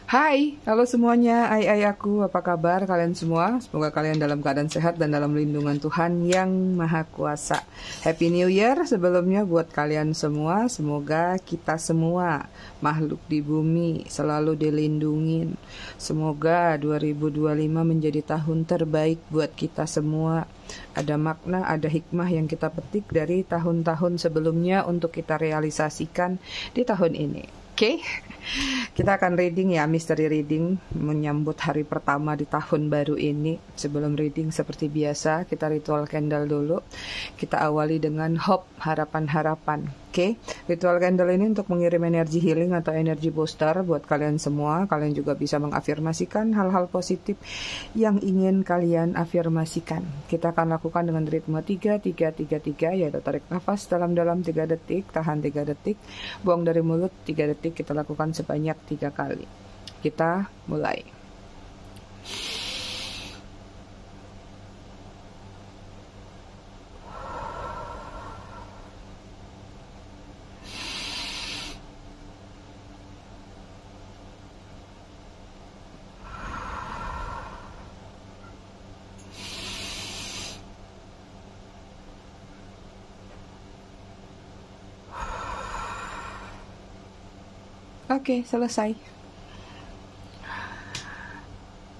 Hai, halo semuanya, ai aku, apa kabar kalian semua? Semoga kalian dalam keadaan sehat dan dalam lindungan Tuhan yang Maha Kuasa. Happy New Year sebelumnya buat kalian semua, semoga kita semua makhluk di bumi selalu dilindungin. Semoga 2025 menjadi tahun terbaik buat kita semua. Ada makna, ada hikmah yang kita petik dari tahun-tahun sebelumnya untuk kita realisasikan di tahun ini. Oke, kita akan reading ya, mystery reading menyambut hari pertama di tahun baru ini. Sebelum reading seperti biasa, kita ritual candle dulu. Kita awali dengan hope, harapan-harapan. Oke, ritual candle ini untuk mengirim energi healing atau energi booster buat kalian semua. Kalian juga bisa mengafirmasikan hal-hal positif yang ingin kalian afirmasikan. Kita akan lakukan dengan ritme 3-3-3-3, yaitu tarik nafas dalam-dalam 3 detik, tahan 3 detik, buang dari mulut 3 detik. Kita lakukan sebanyak 3 kali. Kita mulai. Oke, selesai.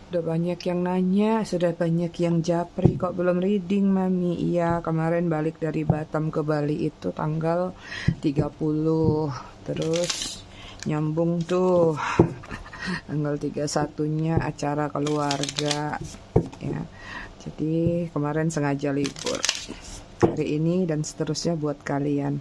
Sudah banyak yang nanya, sudah banyak yang japri, kok belum reading Mami? Iya, kemarin balik dari Batam ke Bali itu tanggal 30. Terus nyambung tuh tanggal 31-nya acara keluarga ya. Jadi kemarin sengaja libur. Hari ini dan seterusnya buat kalian.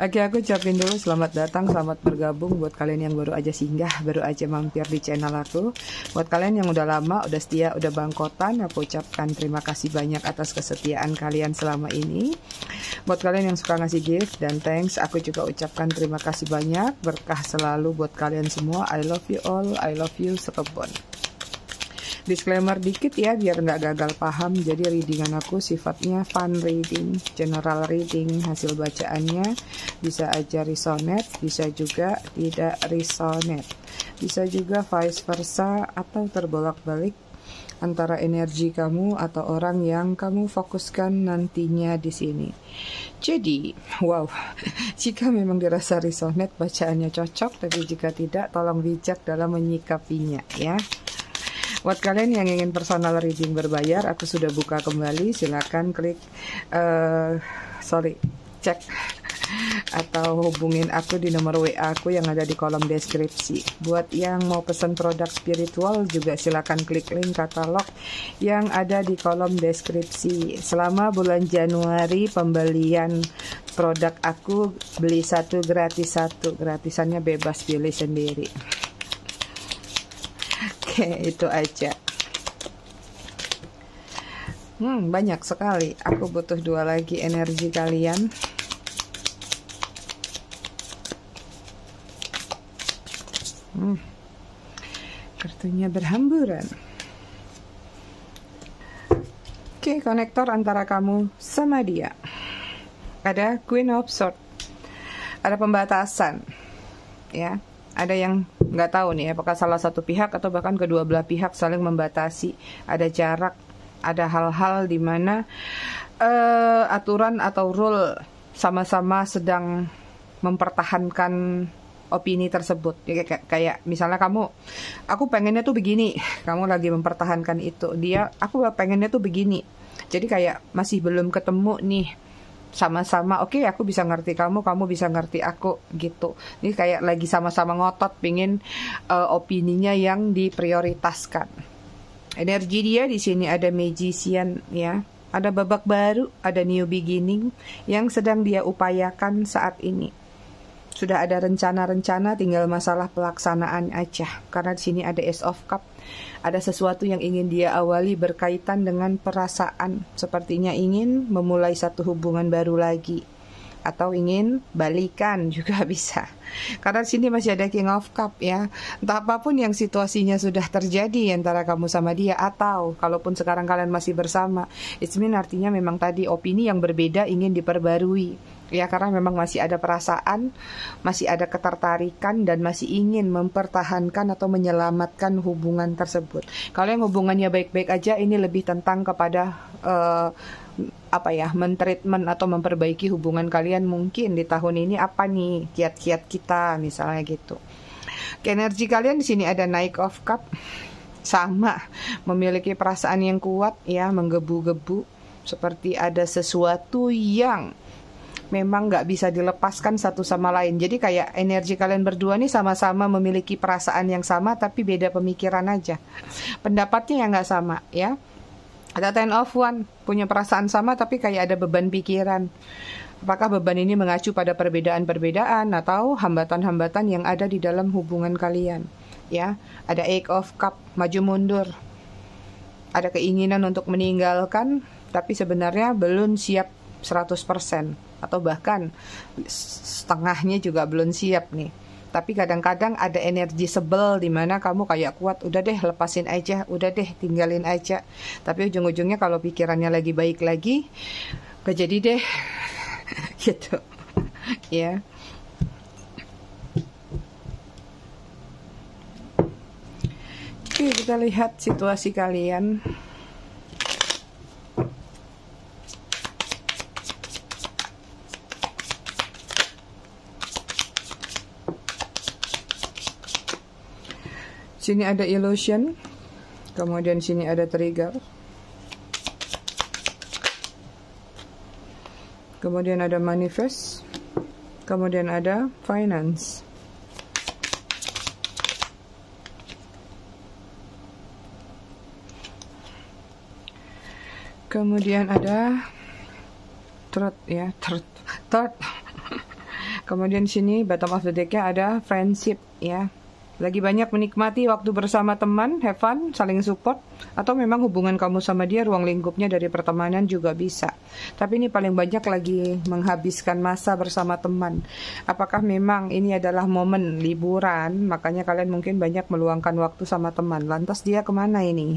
Oke, aku ucapin dulu selamat datang, selamat bergabung buat kalian yang baru aja singgah, baru aja mampir di channel aku. Buat kalian yang udah lama, udah setia, udah bangkotan, aku ucapkan terima kasih banyak atas kesetiaan kalian selama ini. Buat kalian yang suka ngasih gift dan thanks, aku juga ucapkan terima kasih banyak, berkah selalu buat kalian semua. I love you all, I love you sekebon. Disclaimer dikit ya biar nggak gagal paham. Jadi readingan aku sifatnya fun reading, general reading. Hasil bacaannya bisa aja resonate, bisa juga tidak resonate, bisa juga vice versa atau terbolak-balik antara energi kamu atau orang yang kamu fokuskan nantinya di sini. Jadi, wow, jika memang dirasa resonate bacaannya cocok, tapi jika tidak tolong bijak dalam menyikapinya ya. Buat kalian yang ingin personal reading berbayar, aku sudah buka kembali. Silakan klik, cek atau hubungin aku di nomor WA aku yang ada di kolom deskripsi. Buat yang mau pesan produk spiritual juga silakan klik link katalog yang ada di kolom deskripsi. Selama bulan Januari pembelian produk aku beli 1 gratis 1. Gratisannya bebas pilih sendiri. Oke, itu aja. Banyak sekali. Aku butuh 2 lagi energi kalian. Kartunya berhamburan. Oke, konektor antara kamu sama dia. Ada Queen of Swords. Ada pembatasan. Ya. Ada yang nggak tahu nih apakah salah satu pihak atau bahkan kedua belah pihak saling membatasi. Ada jarak, ada hal-hal di mana aturan atau rule sama-sama sedang mempertahankan opini tersebut. Ya, kayak misalnya aku pengennya tuh begini, kamu lagi mempertahankan itu. Aku pengennya tuh begini. Jadi kayak masih belum ketemu nih. Sama-sama, oke, aku bisa ngerti kamu bisa ngerti aku gitu. Ini kayak lagi sama-sama ngotot pingin opininya yang diprioritaskan. Energi dia di sini ada magician ya. Ada babak baru, ada new beginning yang sedang dia upayakan saat ini. Sudah ada rencana-rencana, tinggal masalah pelaksanaan aja. Karena di sini ada Ace of Cup. Ada sesuatu yang ingin dia awali berkaitan dengan perasaan. Sepertinya ingin memulai satu hubungan baru lagi. Atau ingin balikan juga bisa. Karena di sini masih ada King of Cup ya. Entah apapun yang situasinya sudah terjadi antara kamu sama dia. Atau kalaupun sekarang kalian masih bersama. It means artinya memang tadi opini yang berbeda ingin diperbarui. Ya, karena memang masih ada perasaan, masih ada ketertarikan, dan masih ingin mempertahankan atau menyelamatkan hubungan tersebut. Kalau yang hubungannya baik-baik aja, ini lebih tentang kepada mentreatment atau memperbaiki hubungan kalian mungkin di tahun ini. Apa nih kiat-kiat kita, misalnya gitu. Energi kalian di sini ada Knight of Cup, sama, memiliki perasaan yang kuat ya, menggebu-gebu, seperti ada sesuatu yang memang nggak bisa dilepaskan satu sama lain. Jadi kayak energi kalian berdua nih sama-sama memiliki perasaan yang sama, tapi beda pemikiran aja. Pendapatnya yang nggak sama ya. Ada Ten of One, punya perasaan sama tapi kayak ada beban pikiran. Apakah beban ini mengacu pada perbedaan-perbedaan atau hambatan-hambatan yang ada di dalam hubungan kalian? Ya, ada Eight of Cup, maju mundur. Ada keinginan untuk meninggalkan, tapi sebenarnya belum siap 100%. Atau bahkan setengahnya juga belum siap nih. Tapi kadang-kadang ada energi sebel di mana kamu kayak kuat, udah deh lepasin aja, udah deh tinggalin aja. Tapi ujung-ujungnya kalau pikirannya lagi baik lagi, gak jadi deh. Gitu. Ya. Oke, kita lihat situasi kalian. Sini ada illusion, kemudian sini ada trigger, kemudian ada manifest, kemudian ada finance. Kemudian ada third ya, third. Kemudian sini bottom of the deck-nya ada friendship ya. Lagi banyak menikmati waktu bersama teman, have fun, saling support, atau memang hubungan kamu sama dia ruang lingkupnya dari pertemanan juga bisa. Tapi ini paling banyak lagi menghabiskan masa bersama teman. Apakah memang ini adalah momen liburan, makanya kalian mungkin banyak meluangkan waktu sama teman. Lantas dia kemana ini?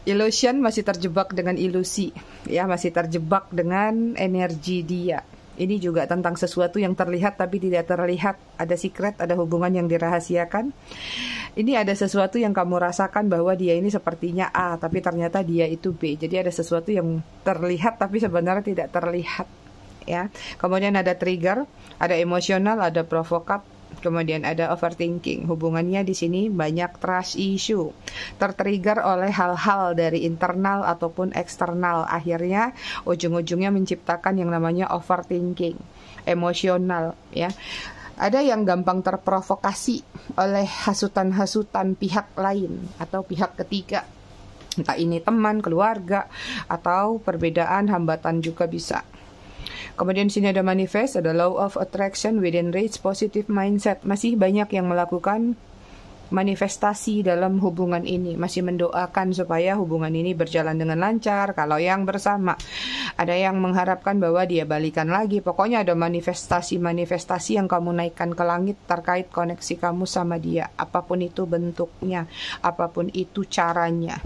Illusion masih terjebak dengan ilusi, ya, masih terjebak dengan energi dia. Ini juga tentang sesuatu yang terlihat tapi tidak terlihat. Ada secret, ada hubungan yang dirahasiakan. Ini ada sesuatu yang kamu rasakan bahwa dia ini sepertinya A, tapi ternyata dia itu B. Jadi ada sesuatu yang terlihat tapi sebenarnya tidak terlihat. Ya. Kemudian ada trigger, ada emosional, ada provokat. Kemudian ada overthinking. Hubungannya di sini banyak trust issue. Tertrigger oleh hal-hal dari internal ataupun eksternal. Akhirnya ujung-ujungnya menciptakan yang namanya overthinking. Emosional ya. Ada yang gampang terprovokasi oleh hasutan-hasutan pihak lain atau pihak ketiga. Entah ini teman, keluarga, atau perbedaan, hambatan juga bisa. Kemudian sini ada manifest, ada law of attraction, within reach, positive mindset. Masih banyak yang melakukan manifestasi dalam hubungan ini. Masih mendoakan supaya hubungan ini berjalan dengan lancar. Kalau yang bersama, ada yang mengharapkan bahwa dia balikan lagi. Pokoknya ada manifestasi-manifestasi yang kamu naikkan ke langit terkait koneksi kamu sama dia. Apapun itu bentuknya, apapun itu caranya.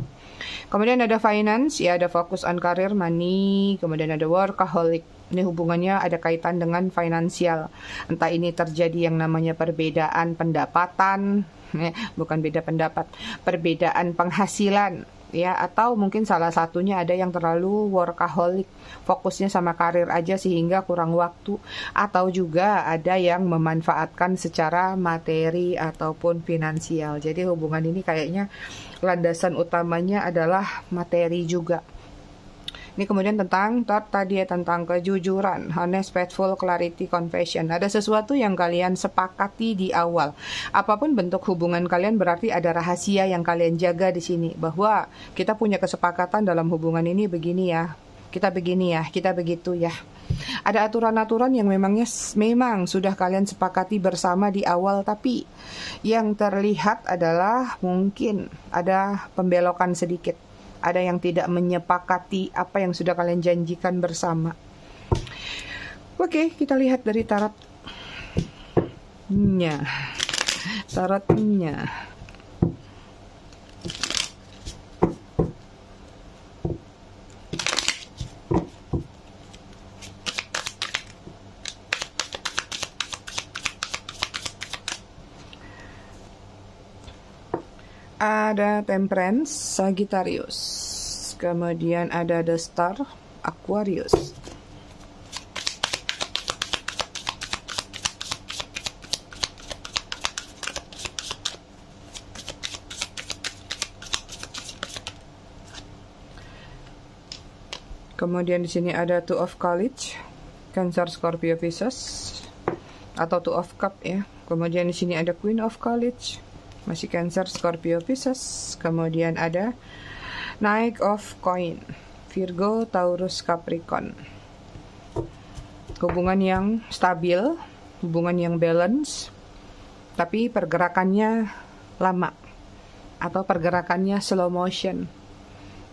Kemudian ada finance, ya, ada fokus on career, money. Kemudian ada workaholic. Ini hubungannya ada kaitan dengan finansial. Entah ini terjadi yang namanya perbedaan pendapatan, bukan beda pendapat, perbedaan penghasilan, ya, atau mungkin salah satunya ada yang terlalu workaholic, fokusnya sama karir aja sehingga kurang waktu, atau juga ada yang memanfaatkan secara materi ataupun finansial. Jadi hubungan ini kayaknya landasan utamanya adalah materi juga. Ini kemudian tentang tadi ya, tentang kejujuran, honest, faithful, clarity, confession. Ada sesuatu yang kalian sepakati di awal. Apapun bentuk hubungan kalian berarti ada rahasia yang kalian jaga di sini. Bahwa kita punya kesepakatan dalam hubungan ini begini ya. Kita begini ya, kita begitu ya. Ada aturan-aturan yang memang sudah kalian sepakati bersama di awal, tapi yang terlihat adalah mungkin ada pembelokan sedikit. Ada yang tidak menyepakati apa yang sudah kalian janjikan bersama. Oke, kita lihat dari tarotnya. Tarotnya. ada Temperance, Sagittarius. Kemudian ada The Star, Aquarius. Kemudian di sini ada Two of College, Cancer, Scorpio, Pisces, atau Two of Cup ya. Kemudian di sini ada Queen of College, masih Cancer, Scorpio, Pisces. Kemudian ada Knight of Coin, Virgo, Taurus, Capricorn. Hubungan yang stabil, hubungan yang balance, tapi pergerakannya lama atau pergerakannya slow motion.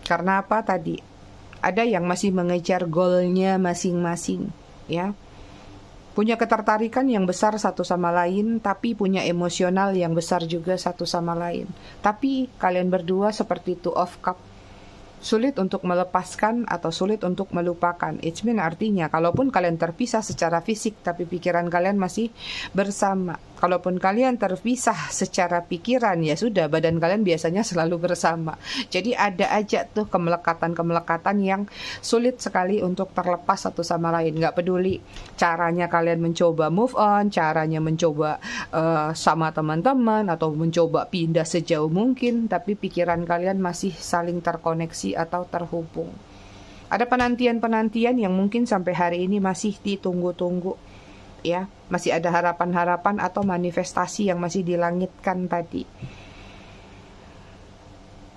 Karena apa tadi? Ada yang masih mengejar goalnya masing-masing, ya. Punya ketertarikan yang besar satu sama lain, tapi punya emosional yang besar juga satu sama lain. Tapi kalian berdua seperti Two of Cup, sulit untuk melepaskan atau sulit untuk melupakan. It means artinya, kalaupun kalian terpisah secara fisik, tapi pikiran kalian masih bersama. Kalaupun kalian terpisah secara pikiran, ya sudah, badan kalian biasanya selalu bersama. Jadi ada aja tuh kemelekatan-kemelekatan yang sulit sekali untuk terlepas satu sama lain. Nggak peduli caranya kalian mencoba move on, caranya mencoba sama teman-teman, atau mencoba pindah sejauh mungkin, tapi pikiran kalian masih saling terkoneksi atau terhubung. Ada penantian-penantian yang mungkin sampai hari ini masih ditunggu-tunggu. Ya, masih ada harapan-harapan atau manifestasi yang masih dilangitkan tadi.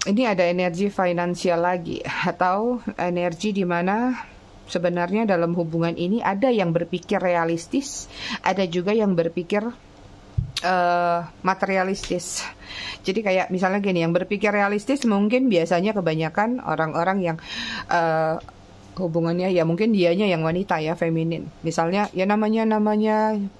Ini ada energi finansial lagi, atau energi di mana sebenarnya dalam hubungan ini ada yang berpikir realistis, ada juga yang berpikir materialistis. Jadi kayak misalnya gini, yang berpikir realistis mungkin biasanya kebanyakan orang-orang yang hubungannya ya mungkin dianya yang wanita ya, feminin. Misalnya ya namanya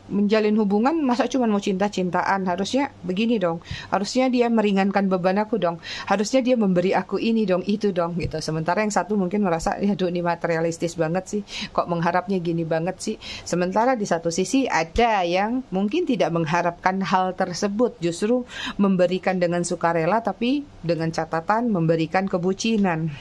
menjalin hubungan, masa cuma mau cinta-cintaan, harusnya begini dong, harusnya dia meringankan beban aku dong, harusnya dia memberi aku ini dong, itu dong gitu. Sementara yang satu mungkin merasa ya aduh ini materialistis banget sih, kok mengharapnya gini banget sih. Sementara di satu sisi ada yang mungkin tidak mengharapkan hal tersebut, justru memberikan dengan sukarela, tapi dengan catatan memberikan kebucinan.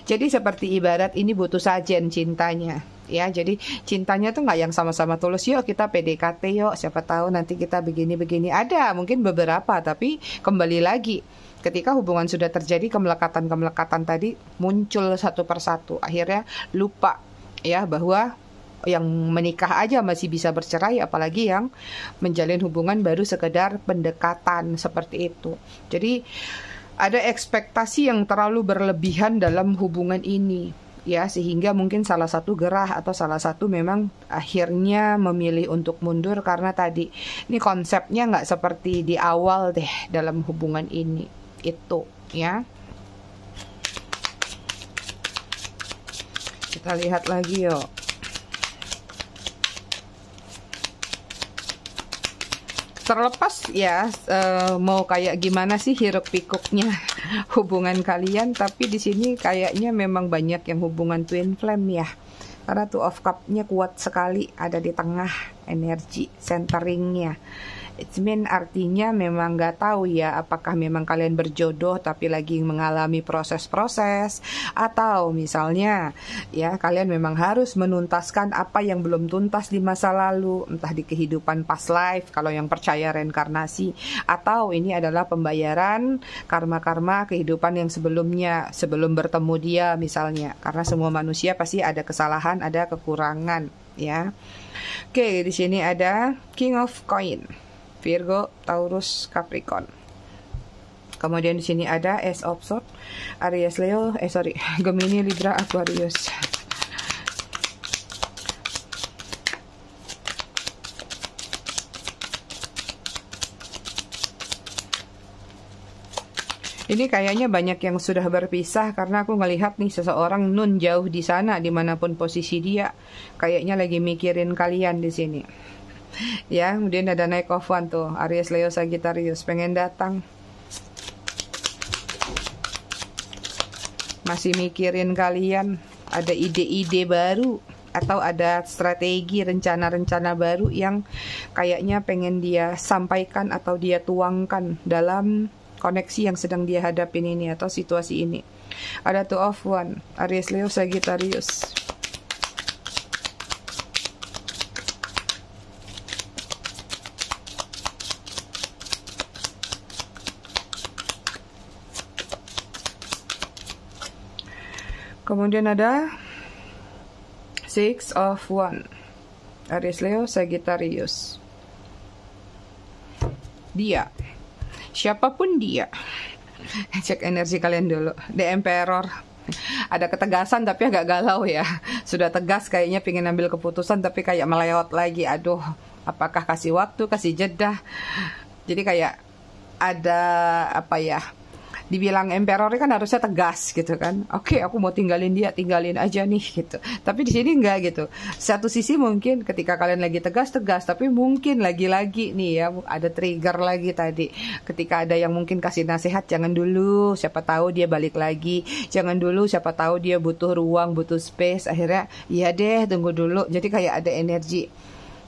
Jadi seperti ibarat ini butuh sajen cintanya, ya. Jadi cintanya tuh nggak yang sama-sama tulus, yuk kita PDKT yuk, siapa tahu nanti kita begini-begini. Ada mungkin beberapa, tapi kembali lagi ketika hubungan sudah terjadi, kemelekatan-kemelekatan tadi muncul satu persatu, akhirnya lupa ya bahwa yang menikah aja masih bisa bercerai, apalagi yang menjalin hubungan baru sekedar pendekatan seperti itu. Jadi ada ekspektasi yang terlalu berlebihan dalam hubungan ini, ya, sehingga mungkin salah satu gerah atau salah satu memang akhirnya memilih untuk mundur karena tadi ini konsepnya nggak seperti di awal deh dalam hubungan ini, itu ya. Kita lihat lagi yuk. Terlepas ya mau kayak gimana sih hiruk pikuknya hubungan kalian, tapi di sini kayaknya memang banyak yang hubungan twin flame ya, karena Two of Cup-nya kuat sekali ada di tengah energi centeringnya. It mean artinya memang nggak tahu ya apakah memang kalian berjodoh tapi lagi mengalami proses-proses, atau misalnya ya kalian memang harus menuntaskan apa yang belum tuntas di masa lalu, entah di kehidupan past life kalau yang percaya reinkarnasi, atau ini adalah pembayaran karma-karma kehidupan yang sebelumnya sebelum bertemu dia misalnya, karena semua manusia pasti ada kesalahan, ada kekurangan ya. Oke, di sini ada King of Coin, Virgo, Taurus, Capricorn. Kemudian di sini ada Ace of Swords, Aries, Leo, Gemini, Libra, Aquarius. Ini kayaknya banyak yang sudah berpisah karena aku ngelihat nih seseorang nun jauh di sana, dimanapun posisi dia, kayaknya lagi mikirin kalian di sini. Ya, kemudian ada Knight of Wands tuh, Aries, Leo, Sagittarius, pengen datang, masih mikirin kalian, ada ide-ide baru atau ada strategi, rencana-rencana baru yang kayaknya pengen dia sampaikan atau dia tuangkan dalam koneksi yang sedang dia hadapin ini atau situasi ini. Ada Two of Wands, Aries, Leo, Sagittarius. Kemudian ada Six of Wands, Aries, Leo, Sagittarius. Dia, siapapun dia, cek energi kalian dulu. The Emperor, ada ketegasan tapi agak galau ya. Sudah tegas kayaknya pengen ambil keputusan tapi kayak melewat lagi. Aduh, apakah kasih waktu, kasih jeda. Jadi kayak ada apa ya, dibilang Emperor kan harusnya tegas gitu kan. Oke, aku mau tinggalin dia, tinggalin aja nih gitu. Tapi di sini enggak gitu. Satu sisi mungkin ketika kalian lagi tegas-tegas, tapi mungkin lagi-lagi nih ya ada trigger lagi tadi. Ketika ada yang mungkin kasih nasihat, jangan dulu, siapa tahu dia balik lagi. Jangan dulu, siapa tahu dia butuh ruang, butuh space. Akhirnya iya deh, tunggu dulu. Jadi kayak ada energi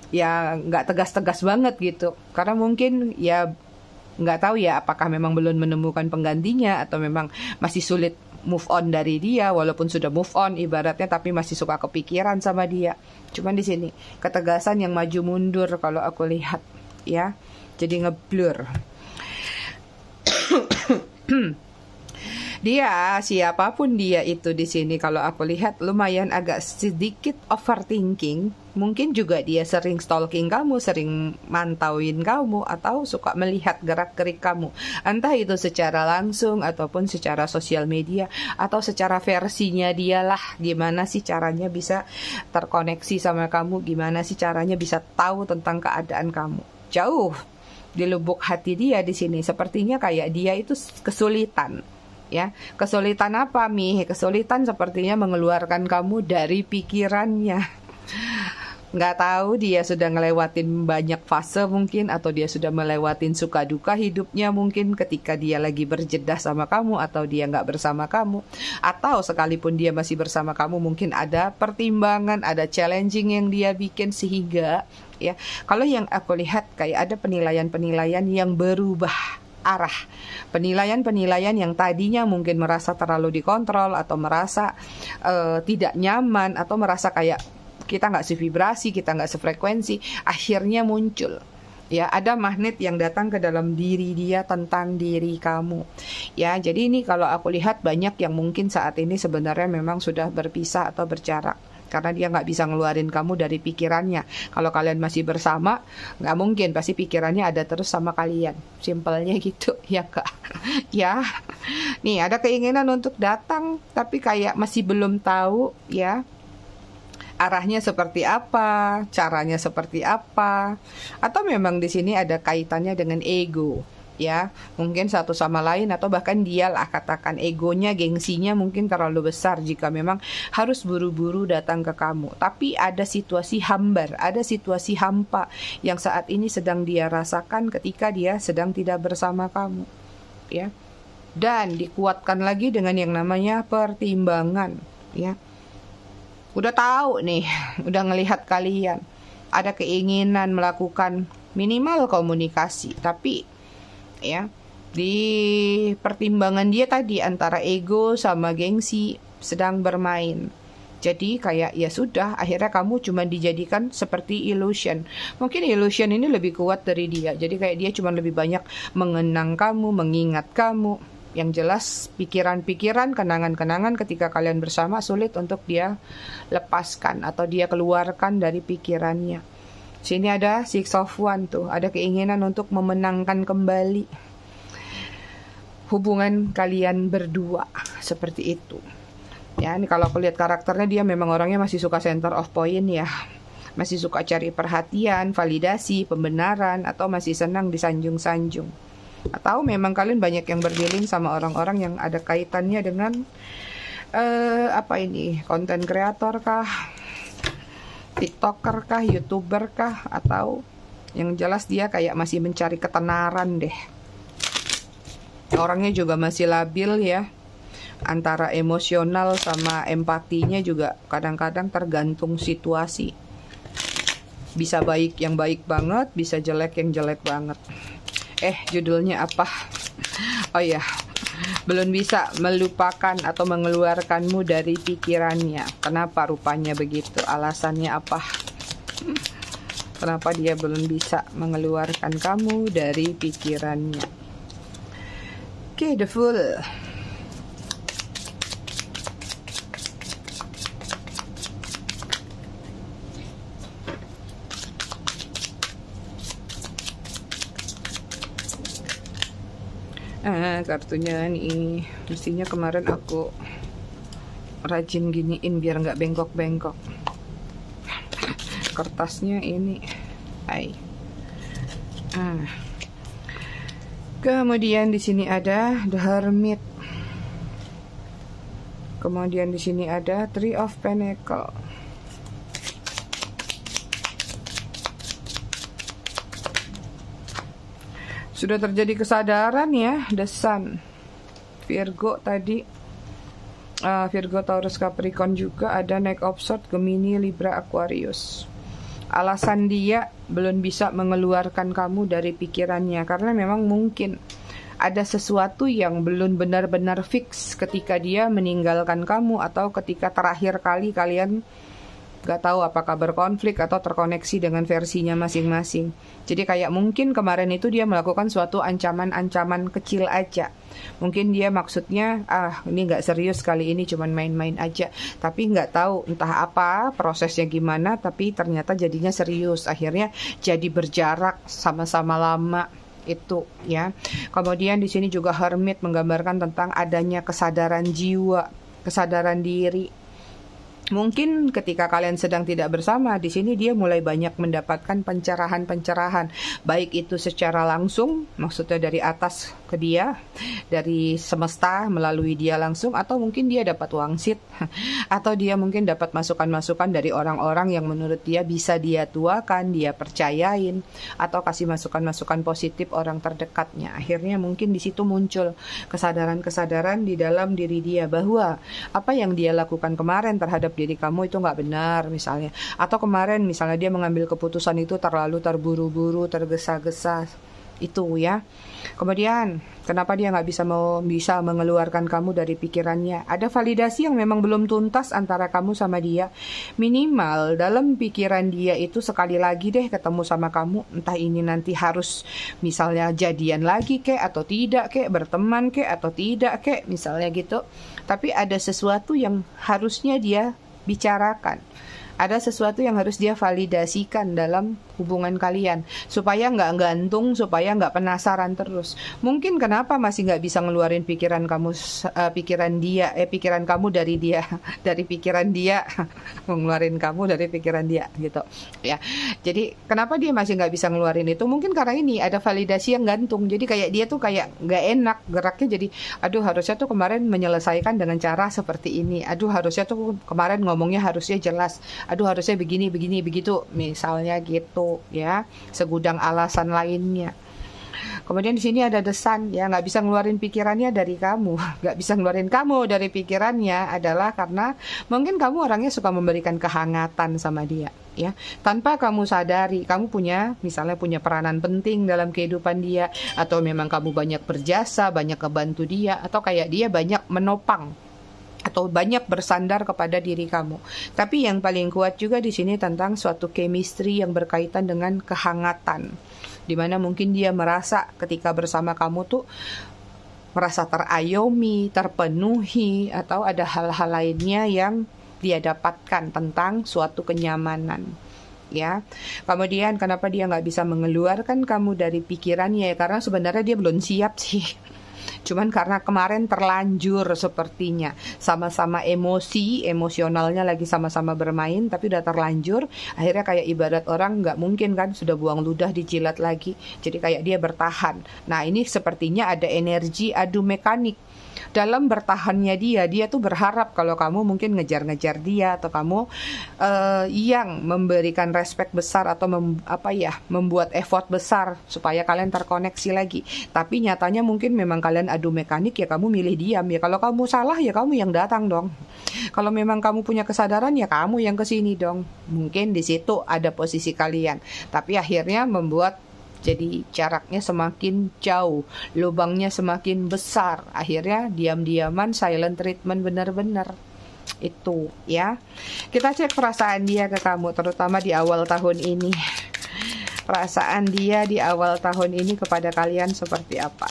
ya nggak tegas-tegas banget gitu. Karena mungkin ya nggak tahu ya apakah memang belum menemukan penggantinya atau memang masih sulit move on dari dia, walaupun sudah move on ibaratnya tapi masih suka kepikiran sama dia. Cuman di sini ketegasan yang maju mundur kalau aku lihat ya, jadi ngeblur. Dia, siapapun dia itu di sini kalau aku lihat lumayan agak sedikit overthinking. Mungkin juga dia sering stalking kamu, sering mantauin kamu, atau suka melihat gerak-gerik kamu. Entah itu secara langsung ataupun secara sosial media, atau secara versinya dialah. Gimana sih caranya bisa terkoneksi sama kamu, gimana sih caranya bisa tahu tentang keadaan kamu. Jauh di lubuk hati dia di sini, sepertinya kayak dia itu kesulitan. Ya, kesulitan apa Mi? Kesulitan sepertinya mengeluarkan kamu dari pikirannya. Nggak tahu dia sudah ngelewatin banyak fase mungkin, atau dia sudah melewatin suka duka hidupnya mungkin ketika dia lagi berjeda sama kamu atau dia nggak bersama kamu, atau sekalipun dia masih bersama kamu mungkin ada pertimbangan, ada challenging yang dia bikin sehingga ya kalau yang aku lihat kayak ada penilaian-penilaian yang berubah arah. Penilaian-penilaian yang tadinya mungkin merasa terlalu dikontrol atau merasa tidak nyaman atau merasa kayak kita nggak sevibrasi, kita nggak sefrekuensi, akhirnya muncul. Ya, ada magnet yang datang ke dalam diri dia tentang diri kamu. Ya, jadi ini kalau aku lihat banyak yang mungkin saat ini sebenarnya memang sudah berpisah atau berjarak. Karena dia nggak bisa ngeluarin kamu dari pikirannya. Kalau kalian masih bersama, nggak mungkin, pasti pikirannya ada terus sama kalian. Simpelnya gitu, ya Kak. Ya, nih ada keinginan untuk datang, tapi kayak masih belum tahu ya arahnya seperti apa, caranya seperti apa, atau memang di sini ada kaitannya dengan ego. Ya, mungkin satu sama lain atau bahkan dialah katakan egonya, gengsinya mungkin terlalu besar jika memang harus buru-buru datang ke kamu. Tapi ada situasi hambar, ada situasi hampa yang saat ini sedang dia rasakan ketika dia sedang tidak bersama kamu. Ya. Dan dikuatkan lagi dengan yang namanya pertimbangan, ya. Udah tahu nih, udah ngelihat kalian ada keinginan melakukan minimal komunikasi, tapi ya di pertimbangan dia tadi antara ego sama gengsi sedang bermain. Jadi kayak ya sudah, akhirnya kamu cuma dijadikan seperti illusion. Mungkin illusion ini lebih kuat dari dia. Jadi kayak dia cuma lebih banyak mengenang kamu, mengingat kamu. Yang jelas pikiran-pikiran, kenangan-kenangan ketika kalian bersama sulit untuk dia lepaskan atau dia keluarkan dari pikirannya. Sini ada Six of Wands tuh, ada keinginan untuk memenangkan kembali hubungan kalian berdua, seperti itu. Ya, ini kalau aku lihat karakternya dia memang orangnya masih suka center of point ya. Masih suka cari perhatian, validasi, pembenaran, atau masih senang disanjung-sanjung. Atau memang kalian banyak yang berdealing sama orang-orang yang ada kaitannya dengan konten kreator kah, TikToker kah, YouTuber kah, atau yang jelas dia kayak masih mencari ketenaran deh. Orangnya juga masih labil ya, antara emosional sama empatinya juga kadang-kadang tergantung situasi. Bisa baik yang baik banget, bisa jelek yang jelek banget. Judulnya apa? Oh ya, belum bisa melupakan atau mengeluarkanmu dari pikirannya. Kenapa rupanya begitu? Alasannya apa? Kenapa dia belum bisa mengeluarkan kamu dari pikirannya? Oke, the Fool. Kartunya nih, mestinya kemarin aku rajin giniin biar nggak bengkok-bengkok. Kertasnya ini, kemudian di sini ada The Hermit. Kemudian di sini ada Three of Pentacles. Sudah terjadi kesadaran ya, The Sun. Virgo tadi, Virgo, Taurus, Capricorn juga ada Knight of Swords, Gemini, Libra, Aquarius. Alasan dia belum bisa mengeluarkan kamu dari pikirannya karena memang mungkin ada sesuatu yang belum benar-benar fix ketika dia meninggalkan kamu atau ketika terakhir kali kalian gak tahu apakah berkonflik atau terkoneksi dengan versinya masing-masing. Jadi kayak mungkin kemarin itu dia melakukan suatu ancaman-ancaman kecil aja. Mungkin dia maksudnya, ini gak serius kali ini, cuman main-main aja. Tapi gak tahu entah apa prosesnya gimana, tapi ternyata jadinya serius. Akhirnya jadi berjarak sama-sama lama itu ya. Kemudian di sini juga Hermit menggambarkan tentang adanya kesadaran jiwa, kesadaran diri. Mungkin ketika kalian sedang tidak bersama, di sini dia mulai banyak mendapatkan pencerahan-pencerahan, baik itu secara langsung, maksudnya dari atas ke dia, dari semesta melalui dia langsung, atau mungkin dia dapat wangsit, atau dia mungkin dapat masukan-masukan dari orang-orang yang menurut dia bisa dia tuakan, dia percayain, atau kasih masukan-masukan positif orang terdekatnya. Akhirnya mungkin di situ muncul kesadaran-kesadaran di dalam diri dia bahwa apa yang dia lakukan kemarin terhadap diri kamu itu nggak benar misalnya, atau kemarin misalnya dia mengambil keputusan itu terlalu terburu-buru, tergesa-gesa itu ya. Kemudian kenapa dia nggak bisa mengeluarkan kamu dari pikirannya? Ada validasi yang memang belum tuntas antara kamu sama dia. Minimal dalam pikiran dia itu sekali lagi deh ketemu sama kamu, entah ini nanti harus misalnya jadian lagi kek atau tidak kek, berteman kek atau tidak kek misalnya gitu. Tapi ada sesuatu yang harusnya dia bicarakan. Ada sesuatu yang harus dia validasikan dalam hubungan kalian supaya nggak gantung, supaya nggak penasaran terus. Mungkin kenapa masih nggak bisa ngeluarin pikiran kamu, pikiran kamu dari dia, dari pikiran dia, ngeluarin kamu dari pikiran dia gitu ya. Jadi kenapa dia masih nggak bisa ngeluarin itu? Mungkin karena ini ada validasi yang gantung. Jadi kayak dia tuh kayak nggak enak geraknya. Jadi aduh harusnya tuh kemarin menyelesaikan dengan cara seperti ini. Aduh harusnya tuh kemarin ngomongnya harusnya jelas. Aduh harusnya begini begitu misalnya gitu ya, segudang alasan lainnya. Kemudian di sini ada The Sun ya, nggak bisa ngeluarin pikirannya dari kamu, nggak bisa ngeluarin kamu dari pikirannya adalah karena mungkin kamu orangnya suka memberikan kehangatan sama dia ya, tanpa kamu sadari kamu misalnya punya peranan penting dalam kehidupan dia, atau memang kamu banyak berjasa, banyak kebantu dia, atau kayak dia banyak menopang atau banyak bersandar kepada diri kamu. Tapi yang paling kuat juga di sini tentang suatu chemistry yang berkaitan dengan kehangatan, dimana mungkin dia merasa ketika bersama kamu tuh merasa terayomi, terpenuhi, atau ada hal-hal lainnya yang dia dapatkan tentang suatu kenyamanan ya. Kemudian kenapa dia nggak bisa mengeluarkan kamu dari pikirannya ya, karena sebenarnya dia belum siap sih. Cuman karena kemarin terlanjur sepertinya, sama-sama emosionalnya lagi sama-sama bermain, tapi udah terlanjur, akhirnya kayak ibarat orang nggak mungkin kan, sudah buang ludah dijilat lagi, jadi kayak dia bertahan. Nah ini sepertinya ada energi adu mekanik. Dalam bertahannya dia tuh berharap kalau kamu mungkin ngejar-ngejar dia, atau kamu yang memberikan respect besar atau membuat effort besar supaya kalian terkoneksi lagi. Tapi nyatanya mungkin memang kalian adu mekanik ya, kamu milih diam ya. Kalau kamu salah ya kamu yang datang dong. Kalau memang kamu punya kesadaran ya kamu yang kesini dong. Mungkin di situ ada posisi kalian. Tapi akhirnya membuat Jadi jaraknya semakin jauh, lubangnya semakin besar. Akhirnya diam-diaman silent treatment benar-benar. Itu ya. Kita cek perasaan dia ke kamu, terutama di awal tahun ini. Perasaan dia di awal tahun ini kepada kalian seperti apa?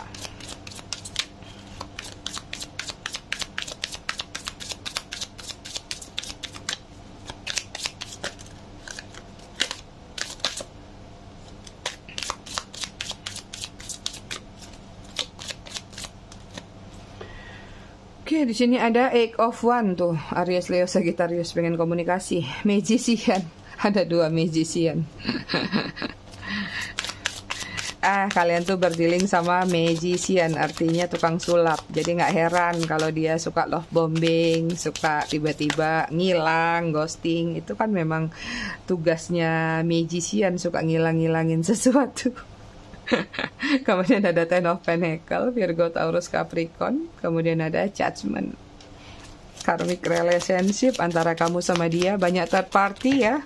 Oke, di sini ada Eight of Wands tuh, Aries, Leo, Sagittarius pengen komunikasi. Magician, ada 2 magician. Kalian tuh berdealing sama magician, artinya tukang sulap. Jadi nggak heran kalau dia suka love bombing, suka tiba-tiba ngilang, ghosting. Itu kan memang tugasnya magician, suka ngilang-ngilangin sesuatu. Kemudian ada Ten of Pentacles, Virgo, Taurus, Capricorn. Kemudian ada Judgment. Karmic relationship antara kamu sama dia. Banyak third party ya.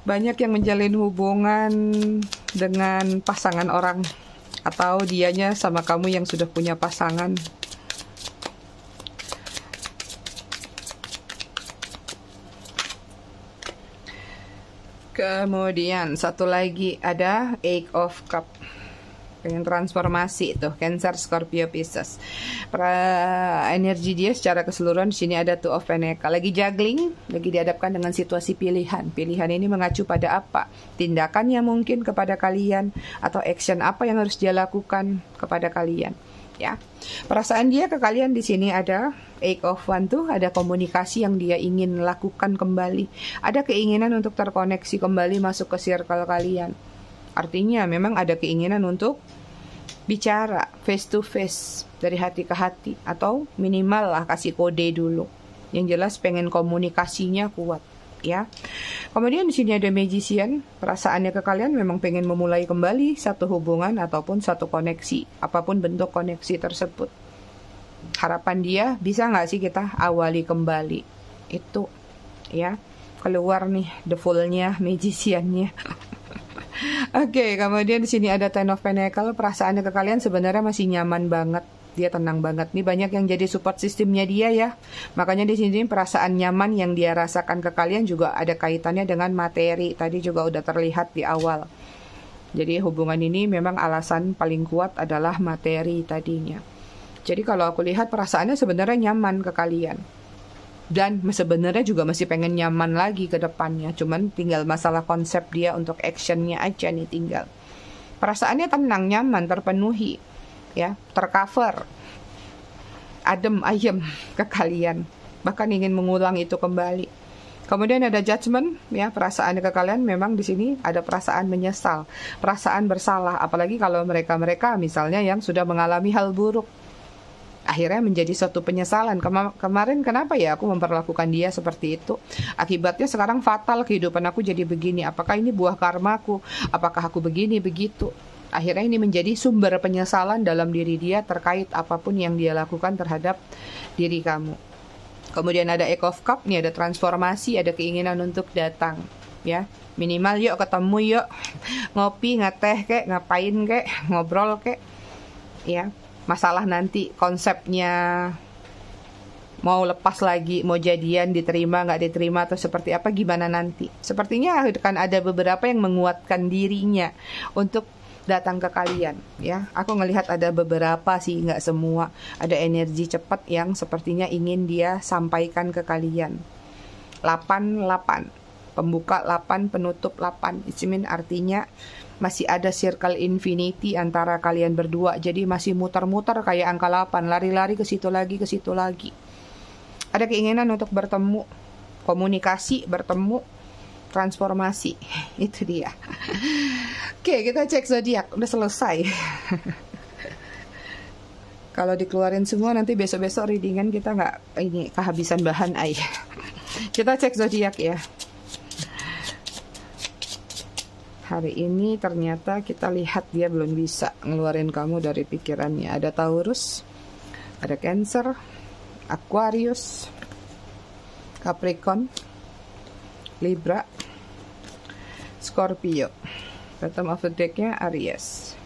Banyak yang menjalin hubungan dengan pasangan orang, atau dianya sama kamu yang sudah punya pasangan. Kemudian satu lagi ada Eight of Cups. Pengen transformasi tuh, Cancer, Scorpio, Pisces. Energi dia secara keseluruhan di sini ada Two of Pentacles. Lagi juggling, lagi dihadapkan dengan situasi pilihan. Pilihan ini mengacu pada apa? Tindakannya mungkin kepada kalian, atau action apa yang harus dia lakukan kepada kalian. Ya, perasaan dia ke kalian di sini ada Eight of Wands tuh, ada komunikasi yang dia ingin lakukan kembali. Ada keinginan untuk terkoneksi kembali masuk ke circle kalian. Artinya memang ada keinginan untuk bicara face to face, dari hati ke hati, atau minimal lah kasih kode dulu. Yang jelas pengen komunikasinya kuat, ya. Kemudian di sini ada Magician, perasaannya ke kalian memang pengen memulai kembali satu hubungan ataupun satu koneksi, apapun bentuk koneksi tersebut. Harapan dia, bisa nggak sih kita awali kembali? Itu, ya. Keluar nih the full-nya, Magician-nya. Oke, kemudian di sini ada Ten of Pentacles. Perasaannya ke kalian sebenarnya masih nyaman banget. Dia tenang banget. Nih banyak yang jadi support sistemnya dia ya. Makanya di sini perasaan nyaman yang dia rasakan ke kalian juga ada kaitannya dengan materi. Tadi juga udah terlihat di awal. Jadi hubungan ini memang alasan paling kuat adalah materi tadinya. Jadi kalau aku lihat perasaannya sebenarnya nyaman ke kalian. Dan sebenarnya juga masih pengen nyaman lagi ke depannya. Cuman tinggal masalah konsep dia untuk actionnya aja nih tinggal. Perasaannya tenang, nyaman, terpenuhi. Ya, tercover. Adem, ayem ke kalian. Bahkan ingin mengulang itu kembali. Kemudian ada Judgment, ya, perasaannya ke kalian memang di sini ada perasaan menyesal. Perasaan bersalah. Apalagi kalau mereka-mereka misalnya yang sudah mengalami hal buruk. Akhirnya menjadi suatu penyesalan. Kemarin kenapa ya aku memperlakukan dia seperti itu? Akibatnya sekarang fatal, kehidupan aku jadi begini. Apakah ini buah karmaku? Apakah aku begini, begitu? Akhirnya ini menjadi sumber penyesalan dalam diri dia terkait apapun yang dia lakukan terhadap diri kamu. Kemudian ada Eight of Cups, nih ada transformasi, ada keinginan untuk datang. Ya, minimal yuk ketemu yuk. Ngopi, ngeteh kek, ngapain kek, ngobrol kek. Ya. Masalah nanti konsepnya mau lepas lagi, mau jadian, diterima nggak diterima atau seperti apa, gimana nanti. Sepertinya akan ada beberapa yang menguatkan dirinya untuk datang ke kalian, ya. Aku ngelihat ada beberapa sih, nggak semua. Ada energi cepat yang sepertinya ingin dia sampaikan ke kalian. 8-8, pembuka 8, penutup 8. Itu artinya masih ada circle infinity antara kalian berdua. Jadi masih muter-muter kayak angka 8. Lari-lari ke situ lagi, ke situ lagi. Ada keinginan untuk bertemu. Komunikasi, bertemu, transformasi. Itu dia. Oke, kita cek zodiak. Udah selesai. Kalau dikeluarin semua nanti besok-besok readingan kita nggak ini kehabisan bahan ay. Kita cek zodiak ya. Hari ini ternyata kita lihat dia belum bisa ngeluarin kamu dari pikirannya. Ada Taurus, ada Cancer, Aquarius, Capricorn, Libra, Scorpio. Bottom of the deck-nya Aries.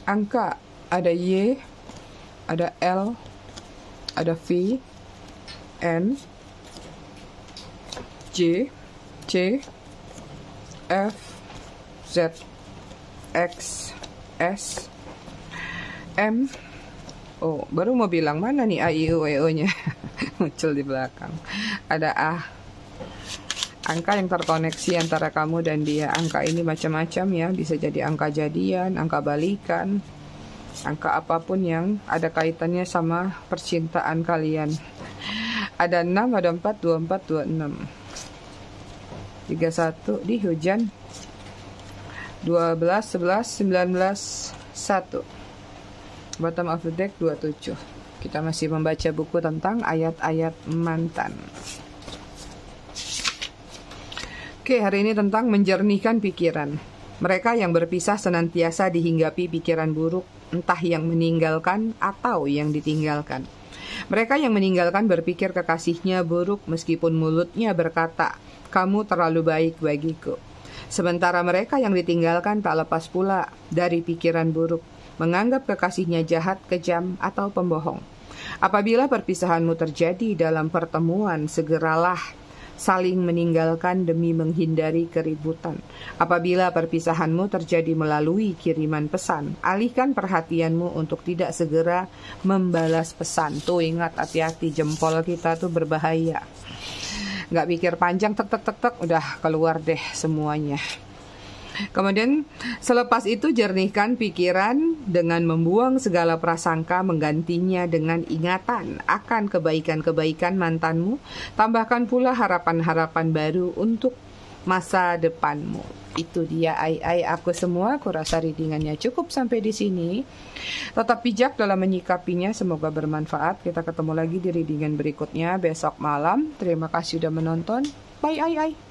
Angka ada Y, ada L, ada V, N, J, C, F, Z, X, S, M. Oh, baru mau bilang mana nih A, I, U, E, O-nya. Muncul di belakang. Ada A. Angka yang terkoneksi antara kamu dan dia. Angka ini macam-macam ya. Bisa jadi angka jadian, angka balikan, angka apapun yang ada kaitannya sama percintaan kalian. Ada 6, ada 4, 24, 26. 31 di hujan. 12, 11, 19, 1. Bottom of the deck 27. Kita masih membaca buku tentang ayat-ayat mantan. Oke, hari ini tentang menjernihkan pikiran. Mereka yang berpisah senantiasa dihinggapi pikiran buruk, entah yang meninggalkan atau yang ditinggalkan. Mereka yang meninggalkan berpikir kekasihnya buruk meskipun mulutnya berkata, "Kamu terlalu baik bagiku." Sementara mereka yang ditinggalkan tak lepas pula dari pikiran buruk, menganggap kekasihnya jahat, kejam, atau pembohong. Apabila perpisahanmu terjadi dalam pertemuan, segeralah saling meninggalkan demi menghindari keributan. Apabila perpisahanmu terjadi melalui kiriman pesan, alihkan perhatianmu untuk tidak segera membalas pesan. Tuh ingat, hati-hati, jempol kita tuh berbahaya. Nggak pikir panjang, tek tek tek tek, udah keluar deh semuanya. Kemudian selepas itu jernihkan pikiran dengan membuang segala prasangka, menggantinya dengan ingatan akan kebaikan-kebaikan mantanmu. Tambahkan pula harapan-harapan baru untuk masa depanmu. Itu dia ai aku semua. Aku rasa readingannya cukup sampai di sini. Tetap bijak dalam menyikapinya. Semoga bermanfaat. Kita ketemu lagi di readingan berikutnya besok malam. Terima kasih sudah menonton. Bye ai.